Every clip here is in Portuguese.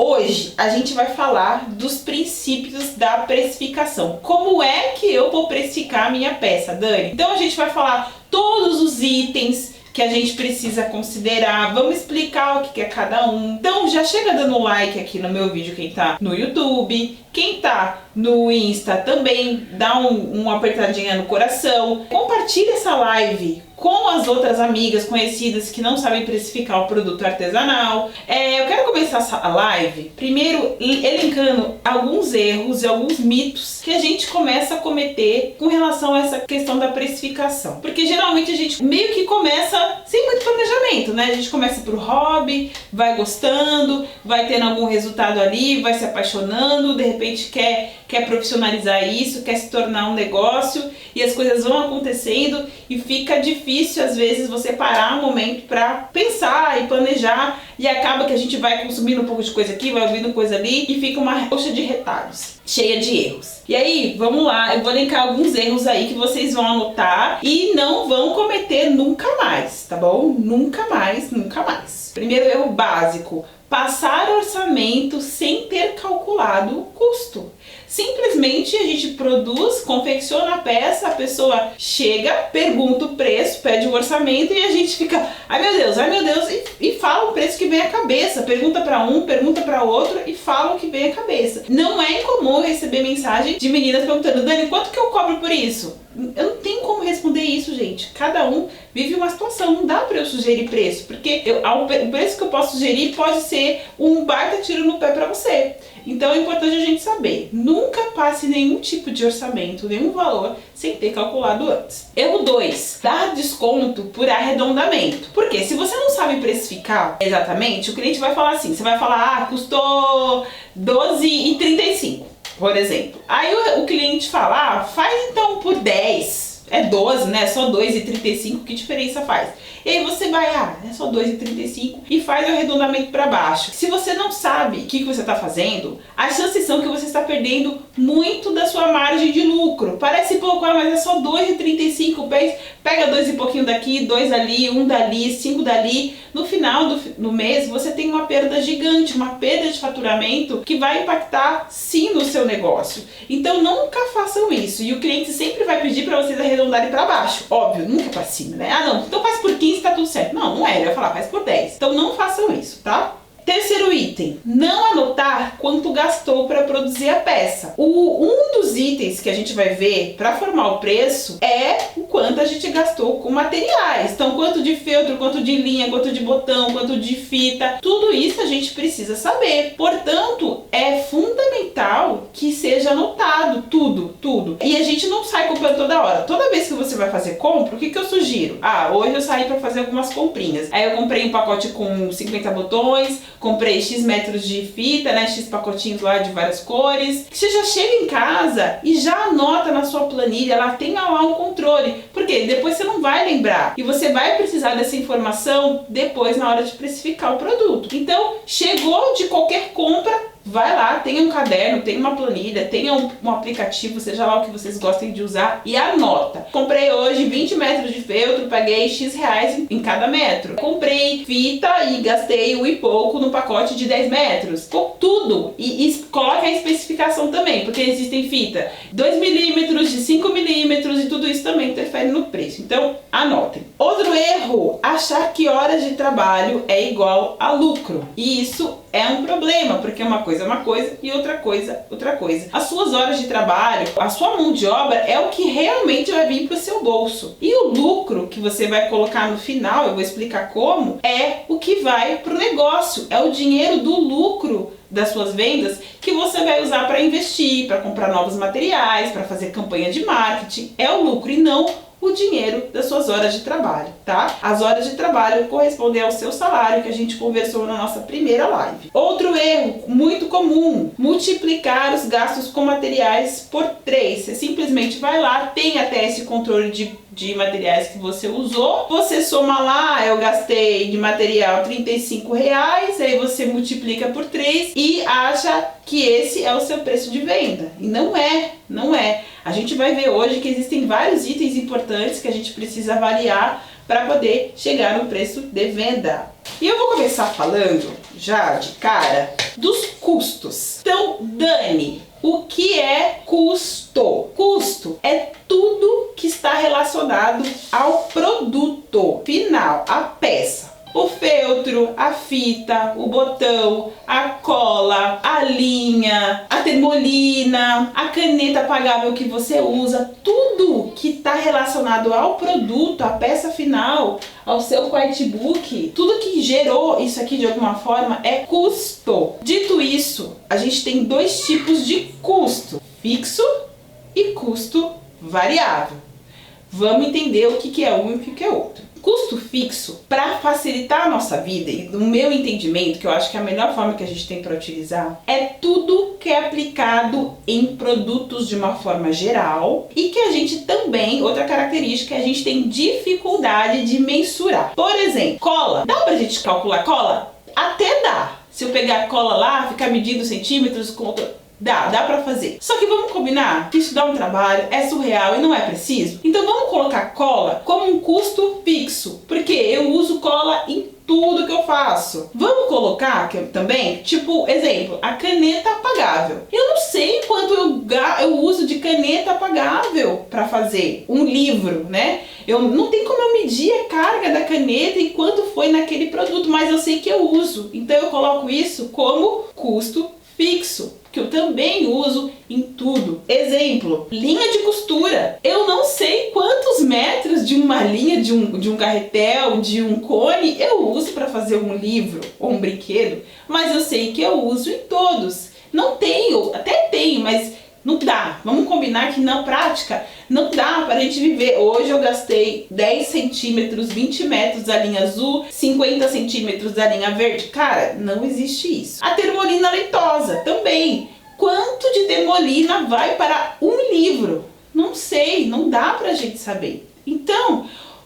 Hoje a gente vai falar dos princípios da precificação. Como é que eu vou precificar a minha peça, Dani? Então a gente vai falar todos os itens que a gente precisa considerar, vamos explicar o que é cada um. Então já chega dando like aqui no meu vídeo, quem tá no YouTube, quem tá no Insta também, dá uma apertadinha no coração, compartilha essa live com as outras amigas conhecidas que não sabem precificar o produto artesanal. Eu quero começar essa live primeiro elencando alguns erros e alguns mitos que a gente começa a cometer com relação a essa questão da precificação. Porque geralmente a gente meio que começa sem muito planejamento, né? A gente começa por hobby, vai gostando, vai tendo algum resultado ali, vai se apaixonando, de repente quer profissionalizar isso, quer se tornar um negócio e as coisas vão acontecendo e fica difícil às vezes você parar um momento para pensar e planejar e acaba que a gente vai consumindo um pouco de coisa aqui, vai ouvindo coisa ali e fica uma coxa de retalhos, cheia de erros. E aí, vamos lá, eu vou linkar alguns erros aí que vocês vão anotar e não vão cometer nunca mais, tá bom? Nunca mais, nunca mais. Primeiro erro básico: passar orçamento sem ter calculado o custo. Simplesmente a gente produz, confecciona a peça, a pessoa chega, pergunta o preço, pede o orçamento e a gente fica, ai meu Deus, e fala o preço que vem à cabeça. Pergunta para um, pergunta para outro e fala o que vem à cabeça. Não é incomum receber mensagem de meninas perguntando, Dani, quanto que eu cobro por isso? Eu não tenho como responder isso, gente. Cada um vive uma situação, não dá pra eu sugerir preço, porque o preço que eu posso sugerir pode ser um baita tiro no pé pra você. Então é importante a gente saber, nunca passe nenhum tipo de orçamento, nenhum valor sem ter calculado antes. Erro 2, dar desconto por arredondamento. Porque se você não sabe precificar exatamente, o cliente vai falar assim, você vai falar, custou R$12,35. Por exemplo, aí o cliente fala, faz então por 10, é 12, né? Só R$2,35, que diferença faz? E aí você vai, é só R$2,35 e faz o arredondamento para baixo. Se você não sabe o que você está fazendo, as chances são que você está perdendo muito da sua margem de lucro. Parece pouco, mas é só R$2,35, pega 2 e pouquinho daqui, 2 ali, 1 dali, 5 dali. No final do mês você tem uma perda gigante, uma perda de faturamento que vai impactar sim no seu negócio. Então nunca façam isso. E o cliente sempre vai pedir para vocês arredondarem para baixo. Óbvio, nunca para cima, né? Não, então faz por 15, tá tudo certo. Não é, ele vai falar, faz por 10. Então não façam isso, tá? Terceiro item, não anotar quanto gastou para produzir a peça. Um dos itens que a gente vai ver para formar o preço é o quanto a gente gastou com materiais. Então, quanto de feltro, quanto de linha, quanto de botão, quanto de fita, tudo isso a gente precisa saber. Portanto, é fundamental que seja anotado tudo. E a gente não sai comprando toda hora. Toda vez que você vai fazer compra, o que eu sugiro? Hoje eu saí para fazer algumas comprinhas. Aí eu comprei um pacote com 50 botões, comprei X metros de fita, né, X pacotinhos lá de várias cores. Você já chega em casa e já anota na sua planilha, ela tem lá um controle, porque depois você não vai lembrar e você vai precisar dessa informação depois na hora de precificar o produto. Então, chegou de qualquer compra, vai lá, tenha um caderno, tenha uma planilha, tenha um aplicativo, seja lá o que vocês gostem de usar e anota. Comprei hoje 20 metros de feltro, paguei X reais em cada metro. Comprei fita e gastei um e pouco no pacote de 10 metros. Com tudo. E coloque a especificação também, porque existem fita 2 milímetros, de 5 milímetros e tudo isso também interfere no preço. Então, anotem. Outro erro, achar que horas de trabalho é igual a lucro. E isso é um problema, porque uma coisa é uma coisa e outra coisa, outra coisa. As suas horas de trabalho, a sua mão de obra é o que realmente vai vir para o seu bolso. E o lucro que você vai colocar no final, eu vou explicar como, é o que vai para o negócio. É o dinheiro do lucro das suas vendas que você vai usar para investir, para comprar novos materiais, para fazer campanha de marketing. É o lucro e não o dinheiro das suas horas de trabalho, tá? As horas de trabalho correspondem ao seu salário que a gente conversou na nossa primeira live. Outro erro muito comum, multiplicar os gastos com materiais por 3. Você simplesmente vai lá, tem até esse controle de materiais que você usou, você soma lá, eu gastei de material R$35, aí você multiplica por 3 e acha que esse é o seu preço de venda. E não é. A gente vai ver hoje que existem vários itens importantes que a gente precisa avaliar para poder chegar no preço de venda. E eu vou começar falando, já de cara, dos custos. Então, Dani, o que é custo? Custo é tudo que está relacionado ao produto final, a peça. O feltro, a fita, o botão, a cola, a linha, a termolina, a caneta apagável que você usa, tudo que está relacionado ao produto, à peça final, ao seu QuietBook, tudo que gerou isso aqui de alguma forma é custo. Dito isso, a gente tem dois tipos de custo: fixo e custo variável. Vamos entender o que é um e o que é outro. Custo fixo, para facilitar a nossa vida, e no meu entendimento, que eu acho que é a melhor forma que a gente tem para utilizar, é tudo que é aplicado em produtos de uma forma geral e que a gente também, outra característica, a gente tem dificuldade de mensurar. Por exemplo, cola. Dá pra gente calcular cola? Até dá. Se eu pegar a cola lá, ficar medindo centímetros, dá pra fazer. Só que vamos combinar que isso dá um trabalho, é surreal e não é preciso? Então vamos colocar cola como um custo fixo, porque eu uso cola em tudo que eu faço. Vamos colocar também, tipo, exemplo, a caneta apagável. Eu não sei quanto eu uso de caneta apagável para fazer um livro, né? Eu não tem como eu medir a carga da caneta e quanto foi naquele produto, mas eu sei que eu uso. Então eu coloco isso como custo fixo, que eu também uso em tudo. Exemplo, linha de costura. Eu não sei quantos metros de uma linha, de um carretel, de um cone eu uso para fazer um livro ou um brinquedo, mas eu sei que eu uso em todos. Não tenho, até tenho, mas não dá. Vamos combinar que na prática não dá para a gente viver. Hoje eu gastei 10 centímetros, 20 metros da linha azul, 50 centímetros da linha verde. Cara, não existe isso. A termolina leitosa também. Quanto de termolina vai para um livro? Não sei, não dá pra gente saber. Então,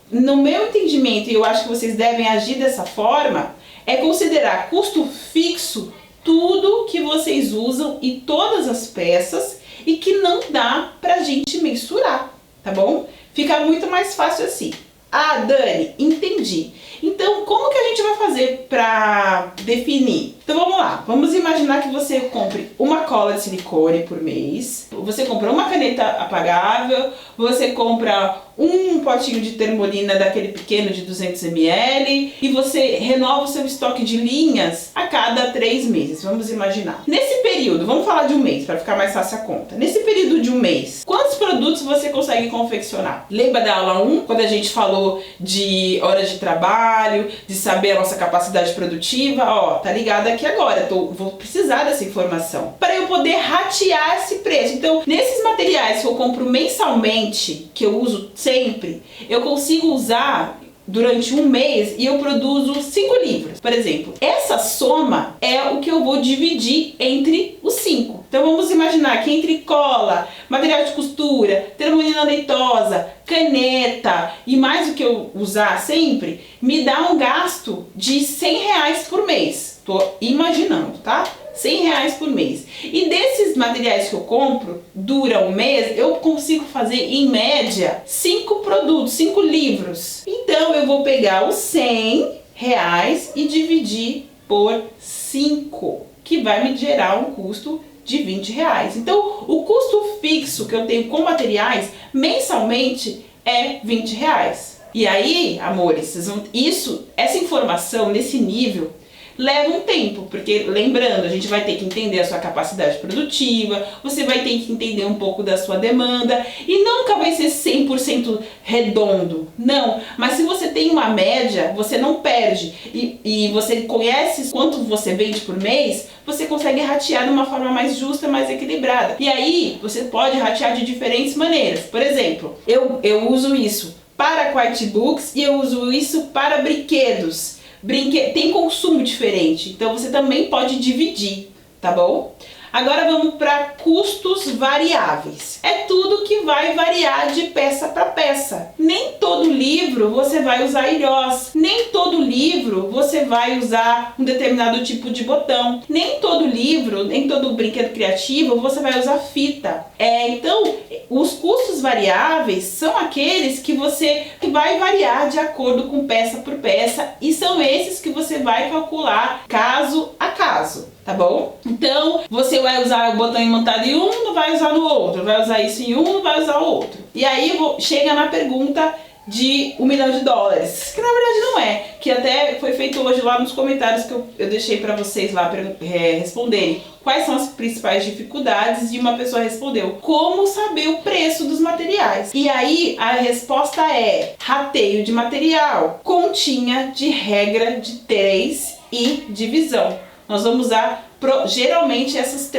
no meu entendimento, e eu acho que vocês devem agir dessa forma, é considerar custo fixo tudo que vocês usam e todas as peças e que não dá pra gente mensurar, tá bom? Fica muito mais fácil assim. Ah, Dani, entendi. Então, como que a gente vai fazer para definir? Então, vamos lá. Vamos imaginar que você compre uma cola de silicone por mês, você compra uma caneta apagável, você compra um potinho de termolina daquele pequeno de 200 ml e você renova o seu estoque de linhas a cada 3 meses, vamos imaginar. Nesse período, vamos falar de um mês para ficar mais fácil a conta. Nesse período de um mês, quantos produtos você consegue confeccionar? Lembra da aula 1, quando a gente falou de horas de trabalho, de saber a nossa capacidade produtiva? Ó, tá ligado aqui agora, vou precisar dessa informação para eu poder ratear esse preço. Então, nesses materiais que eu compro mensalmente, que eu uso sempre, eu consigo usar durante um mês e eu produzo 5 livros, por exemplo. Essa soma é o que eu vou dividir entre os 5. Então vamos imaginar que entre cola, material de costura, termolina leitosa, caneta e mais o que eu usar sempre, me dá um gasto de R$100 por mês. Tô imaginando, tá? R$100 por mês. E desses materiais que eu compro, dura um mês, eu consigo fazer em média 5 produtos, 5 livros. Então eu vou pegar os R$100 e dividir por 5, que vai me gerar um custo de R$20. Então o custo fixo que eu tenho com materiais mensalmente é R$20. E aí, amores, essa informação nesse nível leva um tempo, porque lembrando, a gente vai ter que entender a sua capacidade produtiva, você vai ter que entender um pouco da sua demanda e nunca vai ser 100% redondo, não, mas se você tem uma média, você não perde e você conhece quanto você vende por mês, você consegue ratear de uma forma mais justa, mais equilibrada. E aí, você pode ratear de diferentes maneiras. Por exemplo, eu uso isso para QuietBooks e eu uso isso para brinquedos. Tem consumo diferente, então você também pode dividir, tá bom? Agora vamos para custos variáveis. É tudo que vai variar de peça para peça. Nem todo livro você vai usar ilhós, nem todo livro você vai usar um determinado tipo de botão, nem todo livro, nem todo brinquedo criativo você vai usar fita. Então os custos variáveis são aqueles que você vai variar de acordo com peça por peça, e são esses que você vai calcular caso a caso, tá bom? Então, você vai usar o botão imantado em um, não vai usar no outro, vai usar isso em um, não vai usar o outro. E aí chega na pergunta de $1 milhão, que na verdade não é, que até foi feito hoje lá nos comentários que eu deixei para vocês lá responderem quais são as principais dificuldades, e uma pessoa respondeu como saber o preço dos materiais. E aí a resposta é rateio de material, continha de regra de 3 e divisão. Nós vamos usar geralmente essas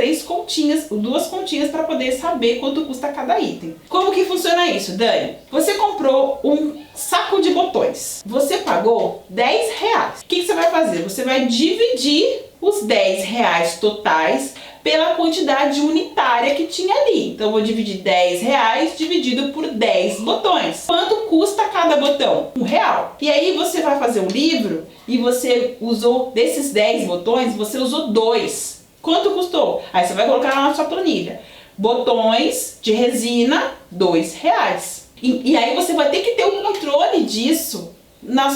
duas continhas para poder saber quanto custa cada item. Como que funciona isso, Dani? Você comprou um saco de botões, você pagou R$10. O que você vai fazer? Você vai dividir os R$10 totais pela quantidade unitária que tinha ali. Então eu vou dividir R$10 dividido por 10 botões. Quanto custa cada botão? R$1. E aí você vai fazer um livro e você usou, desses 10 botões, você usou 2. Quanto custou? Aí você vai colocar lá na sua planilha. Botões de resina, R$2. E aí você vai ter que ter um controle disso na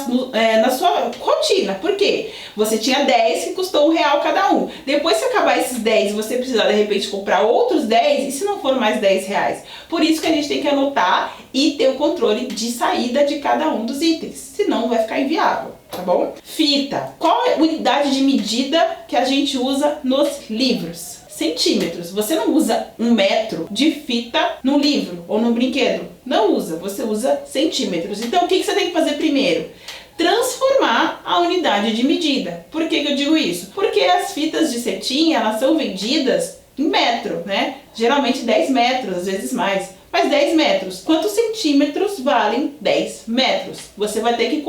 sua rotina. Por quê? Você tinha 10 que custou R$1 cada um. Depois, se acabar esses 10 e você precisar de repente comprar outros 10, e se não for mais R$10? Por isso que a gente tem que anotar e ter o controle de saída de cada um dos itens, senão vai ficar inviável, tá bom? Fita. Qual é a unidade de medida que a gente usa nos livros? Centímetros. Você não usa 1 metro de fita no livro ou no brinquedo. Não usa, você usa centímetros. Então o que você tem que fazer primeiro? Transformar a unidade de medida. Por que eu digo isso? Porque as fitas de cetim, elas são vendidas em metro, né? Geralmente 10 metros, às vezes mais. Mas 10 metros. Quantos centímetros valem 10 metros? Você vai ter que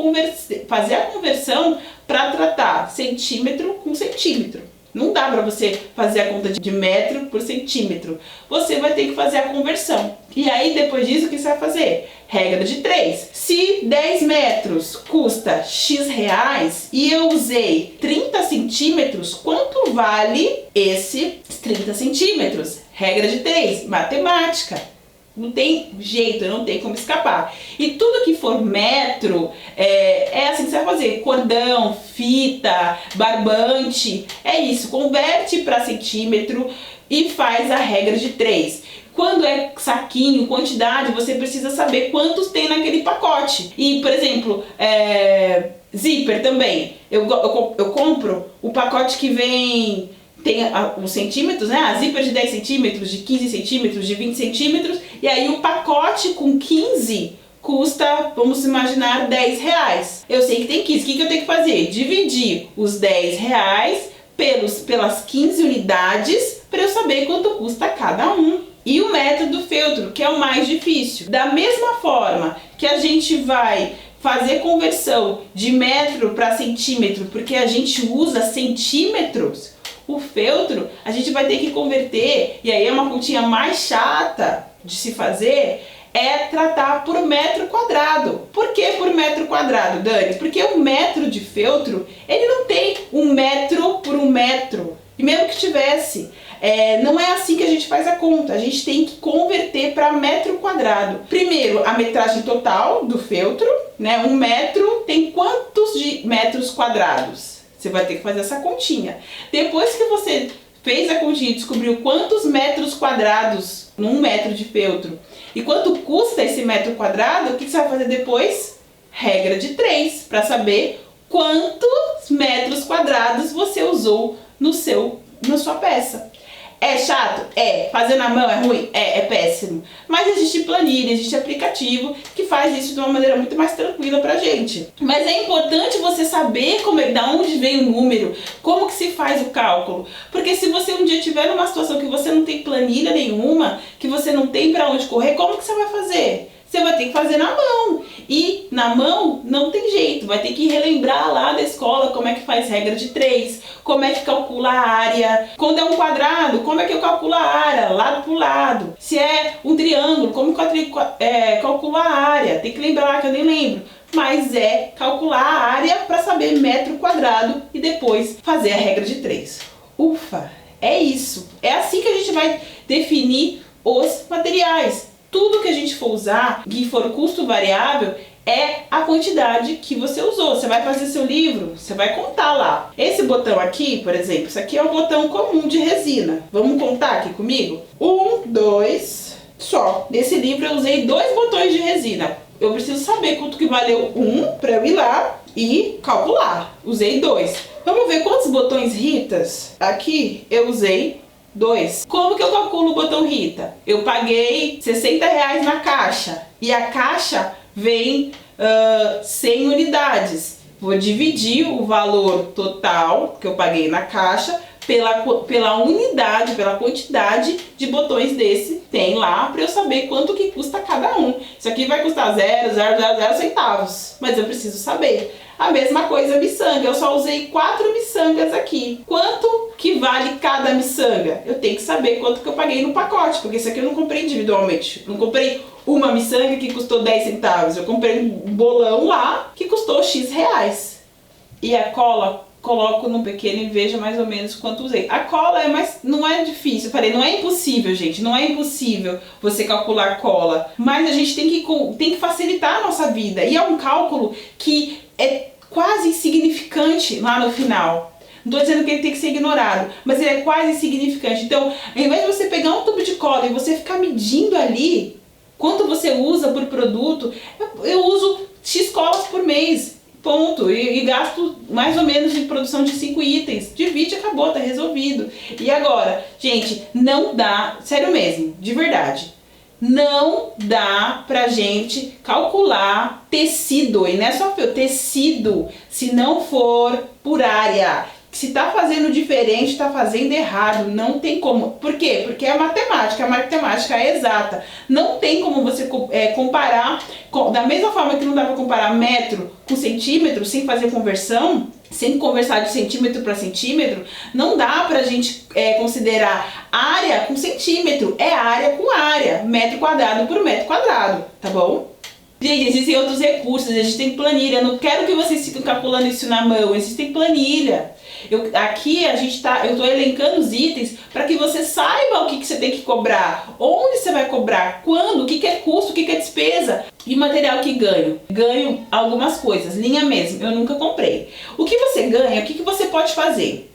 fazer a conversão para tratar centímetro com centímetro. Não dá para você fazer a conta de metro por centímetro. Você vai ter que fazer a conversão. E aí, depois disso, o que você vai fazer? Regra de 3. Se 10 metros custa X reais e eu usei 30 centímetros, quanto vale esses 30 centímetros? Regra de 3. Matemática. Não tem jeito, não tem como escapar. E tudo que for metro, é assim que você vai fazer. Cordão, fita, barbante, é isso. Converte para centímetro e faz a regra de 3. Quando é saquinho, quantidade, você precisa saber quantos tem naquele pacote. E, por exemplo, zíper também. Eu compro o pacote que vem... Tem os centímetros, né? A zíper de 10 centímetros, de 15 centímetros, de 20 centímetros. E aí o pacote com 15 custa, vamos imaginar, R$10. Eu sei que tem 15. O que eu tenho que fazer? Dividir os R$10 pelas 15 unidades para eu saber quanto custa cada um. E o método do feltro, que é o mais difícil. Da mesma forma que a gente vai fazer conversão de metro para centímetro, porque a gente usa centímetros, o feltro a gente vai ter que converter, e aí é uma continha mais chata de se fazer, é tratar por metro quadrado. Por que por metro quadrado, Dani? Porque o metro de feltro, ele não tem 1 metro por 1 metro. E mesmo que tivesse, não é assim que a gente faz a conta. A gente tem que converter para metro quadrado. Primeiro, a metragem total do feltro, né? 1 metro tem quantos de metros quadrados? Você vai ter que fazer essa continha. Depois que você fez a continha e descobriu quantos metros quadrados num metro de feltro e quanto custa esse metro quadrado, o que você vai fazer depois? Regra de 3, para saber quantos metros quadrados você usou na sua peça. É chato? É. Fazer na mão é ruim? É péssimo. Mas existe planilha, existe aplicativo que faz isso de uma maneira muito mais tranquila pra gente. Mas é importante você saber da onde vem o número, como que se faz o cálculo. Porque se você um dia tiver numa situação que você não tem planilha nenhuma, que você não tem pra onde correr, como que você vai fazer? Você vai ter que fazer na mão. E na mão não tem jeito. Vai ter que relembrar lá da escola como é que faz regra de 3, como é que calcula a área. Quando é um quadrado, como é que eu calculo a área? Lado por lado. Se é um triângulo, como que eu calculo a área? Tem que lembrar que eu nem lembro. Mas é calcular a área para saber metro quadrado e depois fazer a regra de 3. Ufa, é isso. É assim que a gente vai definir os materiais. Tudo que a gente for usar, que for custo variável, é a quantidade que você usou. Você vai fazer seu livro, você vai contar lá. Esse botão aqui, por exemplo, isso aqui é um botão comum de resina. Vamos contar aqui comigo? 1, 2, só. Nesse livro eu usei 2 botões de resina. Eu preciso saber quanto que valeu um para eu ir lá e calcular. Usei 2. Vamos ver quantos botões Ritas. Aqui eu usei 2. Como que eu calculo o botão Rita? Eu paguei R$60 na caixa e a caixa vem 100 unidades. Vou dividir o valor total que eu paguei na caixa pela unidade, pela quantidade de botões desse tem lá, para eu saber quanto que custa cada um. Isso aqui vai custar 0,000 centavos, mas eu preciso saber. A mesma coisa a miçanga, eu só usei 4 miçangas aqui. Quanto que vale cada miçanga? Eu tenho que saber quanto que eu paguei no pacote, porque isso aqui eu não comprei individualmente. Não comprei uma miçanga que custou 10 centavos, eu comprei um bolão lá que custou X reais. E a cola, coloco no pequeno e veja mais ou menos quanto usei. A cola não é difícil, eu falei, não é impossível, gente, não é impossível você calcular cola, mas a gente tem que facilitar a nossa vida, e é um cálculo que é quase insignificante lá no final. Não estou dizendo que ele tem que ser ignorado, mas ele é quase insignificante. Então, ao invés de você pegar um tubo de cola e você ficar medindo ali quanto você usa por produto, eu uso X colas por mês. Ponto. E gasto mais ou menos de produção de 5 itens. Divide, acabou, tá resolvido. E agora, gente, não dá, sério mesmo, de verdade, não dá pra gente calcular tecido, e não é só tecido, se não for por área. Se tá fazendo diferente, tá fazendo errado, não tem como. Por quê? Porque é matemática, a matemática é exata. Não tem como você comparar, da mesma forma que não dá pra comparar metro com centímetro, sem fazer conversão, sem conversar de centímetro para centímetro, não dá pra gente considerar área com centímetro, é área com área, metro quadrado por metro quadrado, tá bom? Gente, existem outros recursos, a gente tem planilha, eu não quero que vocês fiquem calculando isso na mão, existem planilha. Aqui eu tô elencando os itens para que você saiba o que você tem que cobrar, onde você vai cobrar, quando, o que é custo, o que é despesa e material que ganho. Ganho algumas coisas, linha mesmo, eu nunca comprei. O que você ganha, o que você pode fazer?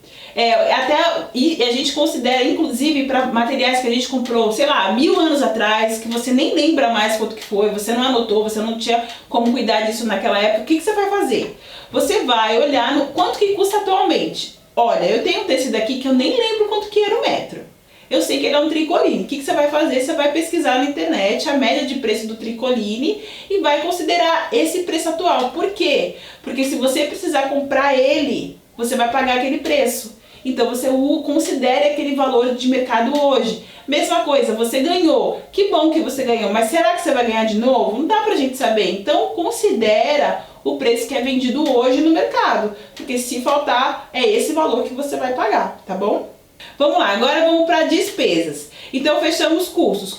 E a gente considera, inclusive, para materiais que a gente comprou, sei lá, 1000 anos atrás, que você nem lembra mais quanto que foi, você não anotou, você não tinha como cuidar disso naquela época, o que você vai fazer? Você vai olhar no quanto que custa atualmente. Olha, eu tenho um tecido aqui que eu nem lembro quanto que era o metro. Eu sei que ele é um tricoline. O que você vai fazer? Você vai pesquisar na internet a média de preço do tricoline e vai considerar esse preço atual. Por quê? Porque se você precisar comprar ele, você vai pagar aquele preço. Então você considere aquele valor de mercado hoje. Mesma coisa, você ganhou. Que bom que você ganhou, mas será que você vai ganhar de novo? Não dá pra gente saber. Então considera o preço que é vendido hoje no mercado. Porque se faltar, é esse valor que você vai pagar, tá bom? Vamos lá, agora vamos para despesas. Então fechamos custos.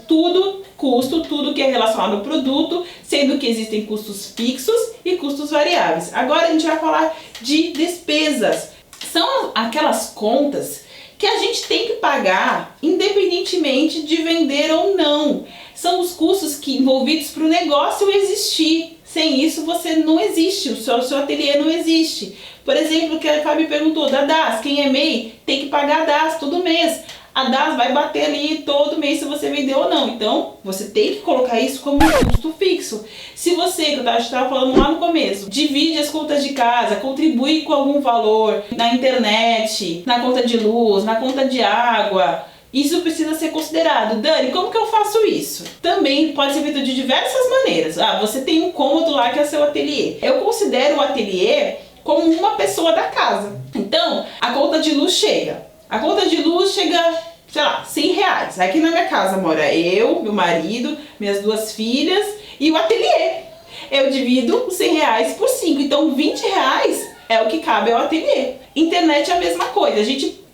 Tudo que é relacionado ao produto, sendo que existem custos fixos e custos variáveis. Agora a gente vai falar de despesas. São aquelas contas que a gente tem que pagar independentemente de vender ou não. São os custos envolvidos para o negócio existir. Sem isso você não existe, o seu ateliê não existe. Por exemplo, o que a Fábio perguntou da DAS, quem é MEI tem que pagar a DAS todo mês. A DAS vai bater ali todo mês se você vender ou não. Então, você tem que colocar isso como um custo fixo. Se você, que eu estava falando lá no começo, divide as contas de casa, contribui com algum valor na internet, na conta de luz, na conta de água, isso precisa ser considerado. Dani, como que eu faço isso? Também pode ser feito de diversas maneiras. Você tem um cômodo lá que é seu ateliê. Eu considero o ateliê como uma pessoa da casa. Então, a conta de luz chega. A conta de luz chega, sei lá, R$100. Aqui na minha casa mora eu, meu marido, minhas 2 filhas e o ateliê. Eu divido os R$100 por 5, então R$20 é o que cabe ao ateliê. Internet é a mesma coisa.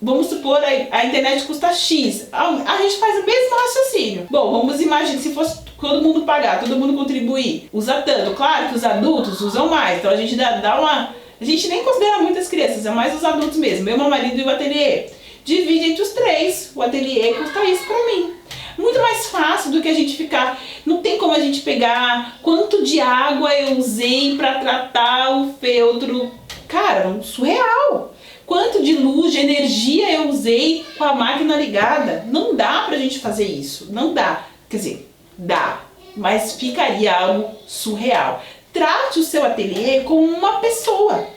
Vamos supor, a internet custa X. A gente faz o mesmo raciocínio. Bom, vamos imaginar se fosse todo mundo pagar, todo mundo contribuir. Usa tanto. Claro que os adultos usam mais, então a gente dá uma... A gente nem considera muitas crianças, é mais os adultos mesmo. Eu, meu marido e o ateliê. Divide entre os 3, o ateliê custa isso pra mim. Muito mais fácil do que a gente ficar... Não tem como a gente pegar quanto de água eu usei para tratar o feltro. Cara, surreal. Quanto de luz, de energia eu usei com a máquina ligada. Não dá pra gente fazer isso. Não dá. Quer dizer, dá. Mas ficaria algo surreal. Trate o seu ateliê como uma pessoa.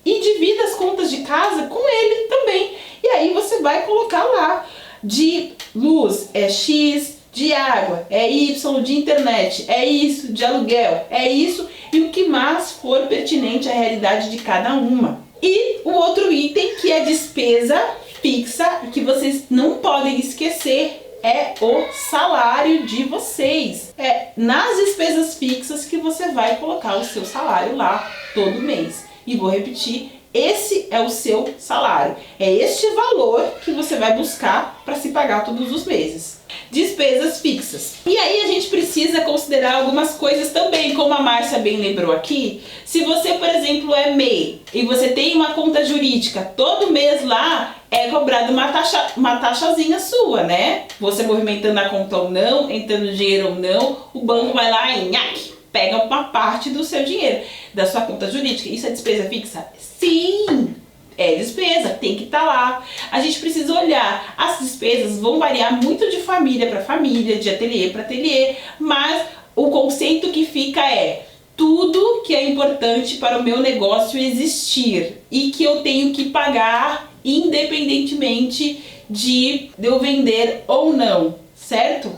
E divida as contas de casa com ele também. E aí você vai colocar lá. De luz é X, de água é Y, de internet é isso, de aluguel é isso. E o que mais for pertinente à realidade de cada uma. E o outro item que é despesa fixa, que vocês não podem esquecer, é o salário de vocês. É nas despesas fixas que você vai colocar o seu salário lá todo mês. E vou repetir, esse é o seu salário. É este valor que você vai buscar para se pagar todos os meses. Despesas fixas. E aí a gente precisa considerar algumas coisas também, como a Márcia bem lembrou aqui. Se você, por exemplo, é MEI e você tem uma conta jurídica, todo mês lá é cobrado uma taxazinha sua, né? Você movimentando a conta ou não, entrando dinheiro ou não, o banco vai lá e nhaque, pega uma parte do seu dinheiro, da sua conta jurídica. Isso é despesa fixa? Sim! É despesa, tem que estar lá. A gente precisa olhar, as despesas vão variar muito de família para família, de ateliê para ateliê, mas o conceito que fica é tudo que é importante para o meu negócio existir e que eu tenho que pagar independentemente de eu vender ou não. Certo?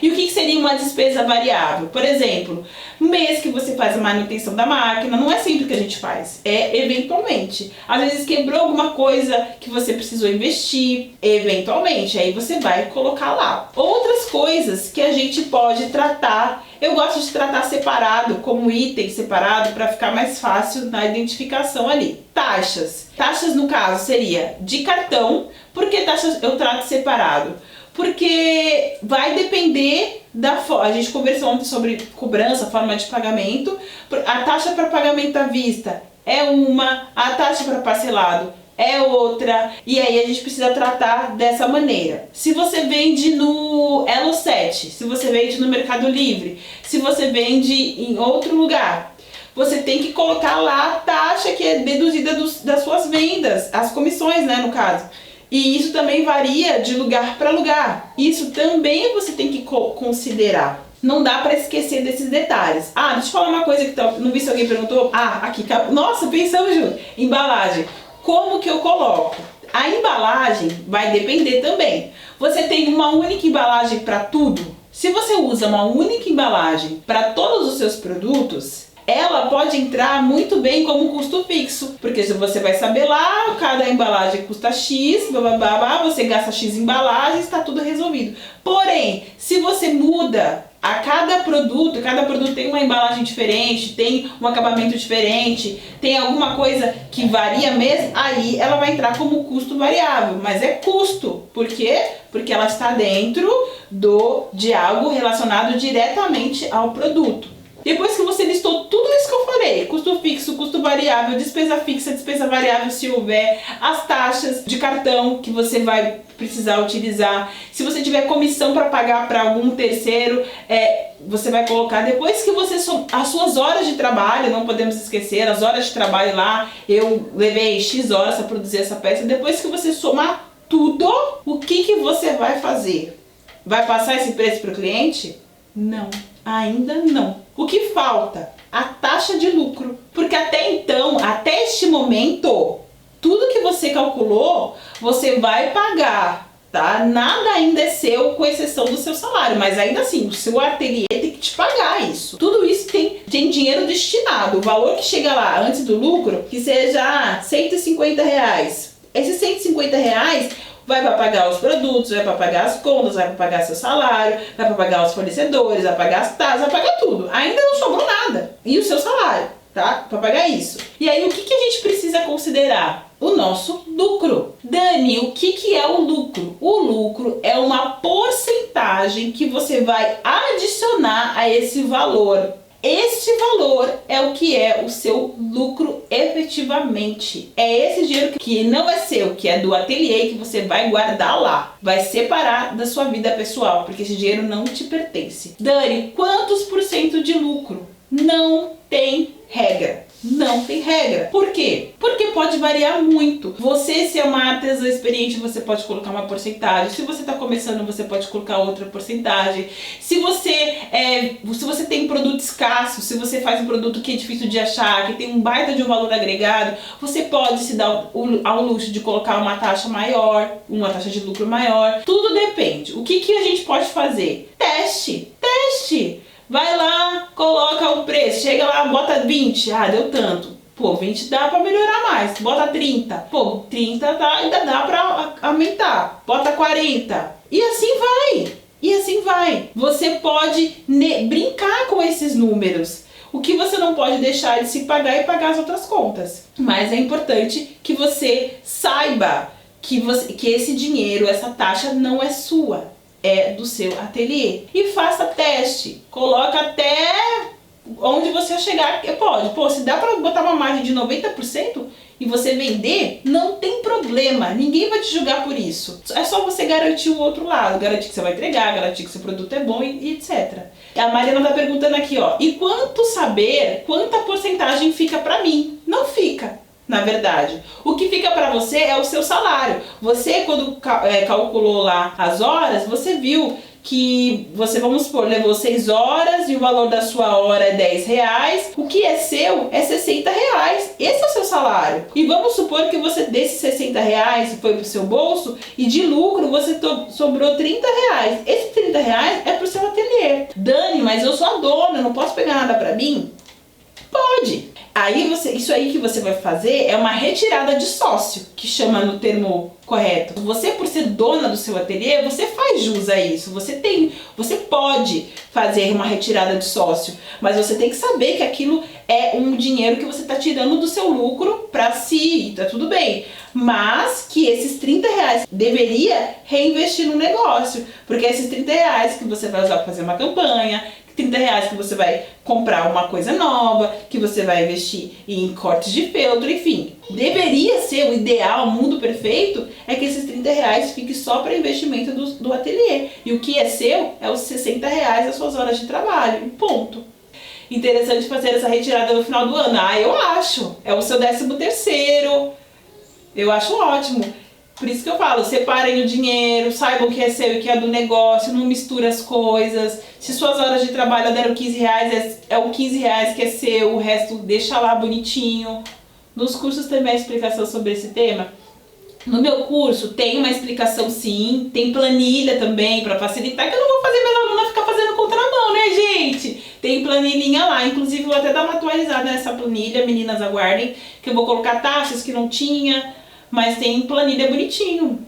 E o que seria uma despesa variável? Por exemplo, no mês que você faz a manutenção da máquina, não é sempre que a gente faz, é eventualmente. Às vezes quebrou alguma coisa que você precisou investir, eventualmente, aí você vai colocar lá. Outras coisas que a gente pode tratar, eu gosto de tratar separado, como item separado, para ficar mais fácil na identificação ali. Taxas. Taxas no caso seria de cartão. Por que taxas eu trato separado? Porque vai depender da forma. A gente conversou ontem sobre cobrança, forma de pagamento. A taxa para pagamento à vista é uma, a taxa para parcelado é outra. E aí a gente precisa tratar dessa maneira. Se você vende no Elo7, se você vende no Mercado Livre, se você vende em outro lugar, você tem que colocar lá a taxa que é deduzida das suas vendas, as comissões, né, no caso. E isso também varia de lugar para lugar. Isso também você tem que considerar. Não dá para esquecer desses detalhes. Ah, deixa eu falar uma coisa que não vi se alguém perguntou. Ah, aqui, nossa, pensamos junto. Embalagem. Como que eu coloco? A embalagem vai depender também. Você tem uma única embalagem para tudo? Se você usa uma única embalagem para todos os seus produtos, ela pode entrar muito bem como custo fixo, porque você vai saber lá, cada embalagem custa X, você gasta X embalagens, está tudo resolvido. Porém, se você muda a cada produto tem uma embalagem diferente, tem um acabamento diferente, tem alguma coisa que varia mesmo, aí ela vai entrar como custo variável, mas é custo. Por quê? Porque ela está dentro de algo relacionado diretamente ao produto. Depois que você listou tudo isso que eu falei, custo fixo, custo variável, despesa fixa, despesa variável se houver, as taxas de cartão que você vai precisar utilizar, se você tiver comissão para pagar para algum terceiro, você vai colocar. Depois que você as suas horas de trabalho, não podemos esquecer, as horas de trabalho lá, eu levei X horas para produzir essa peça. Depois que você somar tudo, o que você vai fazer? Vai passar esse preço para o cliente? Não, ainda não. O que falta? A taxa de lucro. Porque até então, até este momento, tudo que você calculou, você vai pagar, tá? Nada ainda é seu, com exceção do seu salário, mas ainda assim, o seu ateliê tem que te pagar isso. Tudo isso tem dinheiro destinado. O valor que chega lá antes do lucro, que seja R$150. Esses R$150 vai para pagar os produtos, vai para pagar as contas, vai para pagar seu salário, vai para pagar os fornecedores, vai pagar as taxas, vai pagar tudo. Ainda não sobrou nada. E o seu salário, tá? Para pagar isso. E aí o que a gente precisa considerar? O nosso lucro. Dani, o que é o lucro? O lucro é uma porcentagem que você vai adicionar a esse valor. Este valor é o que é o seu lucro efetivamente. É esse dinheiro que não é seu, que é do ateliê, que você vai guardar lá. Vai separar da sua vida pessoal, porque esse dinheiro não te pertence. Dani, quantos por cento de lucro? Não tem regra. Não tem regra. Por quê? Porque pode variar muito. Você, se é uma artesã experiente, você pode colocar uma porcentagem. Se você está começando, você pode colocar outra porcentagem. Se você tem produto escasso, se você faz um produto que é difícil de achar, que tem um baita de um valor agregado, você pode se dar ao luxo de colocar uma taxa maior, uma taxa de lucro maior. Tudo depende. O que a gente pode fazer? Teste. Vai lá, coloca o preço, chega lá, bota 20, deu tanto. Pô, 20 dá pra melhorar mais, bota 30. Pô, 30 ainda dá pra aumentar, bota 40. E assim vai. Você pode brincar com esses números. O que você não pode deixar de se pagar e pagar as outras contas. Mas é importante que você saiba que esse dinheiro, essa taxa não é sua. É do seu ateliê. E faça teste. Coloca até onde você chegar. Pode. Pô, se dá pra botar uma margem de 90% e você vender, não tem problema. Ninguém vai te julgar por isso. É só você garantir o outro lado. Garantir que você vai entregar, garantir que seu produto é bom e etc. A Mariana tá perguntando aqui, ó. E quanta porcentagem fica pra mim? Não fica. Na verdade, o que fica para você é o seu salário. Você, quando calculou lá as horas, você viu que você, vamos supor, levou 6 horas e o valor da sua hora é 10 reais. O que é seu é 60 reais. Esse é o seu salário. E vamos supor que você desses 60 reais foi pro seu bolso e de lucro você sobrou 30 reais. Esses 30 reais é pro seu ateliê. Dani, mas eu sou a dona, não posso pegar nada para mim? Pode. Aí isso aí que você vai fazer é uma retirada de sócio, que chama no termo correto. Você, por ser dona do seu ateliê, você faz jus a isso. Você pode fazer uma retirada de sócio, mas você tem que saber que aquilo é um dinheiro que você está tirando do seu lucro para si, tá tudo bem. Mas que esses 30 reais deveria reinvestir no negócio, porque esses 30 reais que você vai usar para fazer uma campanha, 30 reais que você vai comprar uma coisa nova, que você vai investir em cortes de feltro, enfim. Deveria ser o ideal, o mundo perfeito, é que esses 30 reais fiquem só para investimento do ateliê. E o que é seu é os 60 reais das suas horas de trabalho, ponto. Interessante fazer essa retirada no final do ano. Eu acho. É o seu 13º. Eu acho ótimo. Por isso que eu falo, separem o dinheiro, saibam o que é seu e o que é do negócio, não mistura as coisas. Se suas horas de trabalho deram 15 reais, é o 15 reais que é seu, o resto deixa lá bonitinho. Nos cursos tem mais explicação sobre esse tema. No meu curso tem uma explicação sim, tem planilha também para facilitar, que eu não vou fazer minha aluna ficar fazendo contramão, né, gente? Tem planilhinha lá, inclusive vou até dar uma atualizada nessa planilha, meninas aguardem, que eu vou colocar taxas que não tinha. Mas tem planilha bonitinho.